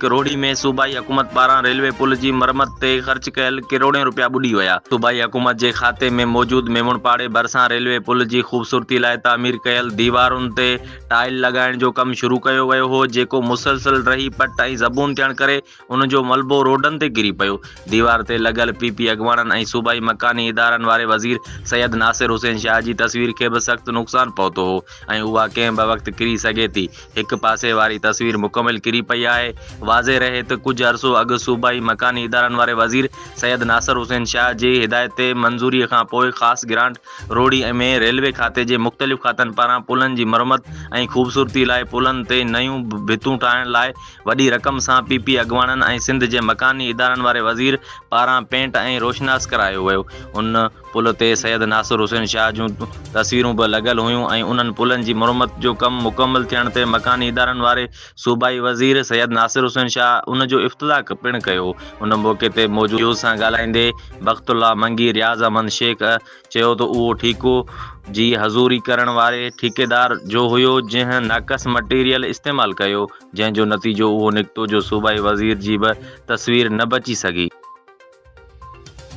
रोड़ी में सूबाई हुकूमत पारां रेलवे पुल जी मरम्मत ते ख़र्च कयल करोड़ें रुपया बुॾी विया। सूबाई हुकूमत जे खाते में मौजूद मेमणपाड़े भरिसां रेलवे पुल जी ख़ूबसूरती लाइ तामीर कयल दीवारुनि ते टाइल लॻाइण जो कमु शुरू कयो वियो हो, जेको मुसलसल रही पट ऐं ज़बून थियण करे उन जो मलबो रोडनि ते किरी पियो। दीवार ते लॻल पीपी अॻवाननि ऐं सूबाई मकानी इदारनि वारे वज़ीर सैयद नासिर हुसैन शाह जी तस्वीर खे बि सख़्तु नुक़सानु पहुतो हो ऐं उहा कंहिं बि वक़्तु किरी सघे थी। हिकु पासे वारी तस्वीर मुकमिल किरी पई आहे। वाज़े रहे त कुझु अरसो अॻु सूबाई मकानी इदारनि वारे वज़ीर सैयद नासिर हुसैन शाह जी हिदायत ते मंज़ूरीअ खां पोइ ख़ासि ग्रांट रोड़ी में रेलवे खाते जे मुख़्तलिफ़ खातनि पारां पुलनि जी मरम्मत ऐं ख़ूबसूरती लाइ पुलनि ते नयूं भितूं ठाहिण लाइ वॾी रक़म सां पीपी अॻवाननि ऐं सिंध जे मकानी इदारनि वारे वज़ीर पारां पेंट ऐं रोशनास करायो वियो। उन पुल ते सैयद नासिर हुसैन शाह जूं तस्वीरूं बि लॻल हुयूं ऐं उन्हनि पुलनि जी मरम्मत जो कमु मुकमल थियण ते मकानी इदारनि वारे सूबाई वज़ीर सैयद नासिर हुसैन शाह उन जो इफ़्तिताह पिणु कयो। उन मौक़े ते मौजूद सां ॻाल्हाईंदे बख़्तुल्लाह मंगी रियाज़ अहमद शेख चयो त उहो ठीको जी हज़ूरी करण वारे ठेकेदार जो हुयो, जंहिं नाक़स मटीरियल इस्तेमालु कयो, जंहिं जो नतीजो उहो निकितो जो सूबाई वज़ीर जी बि तस्वीर न बची सघी।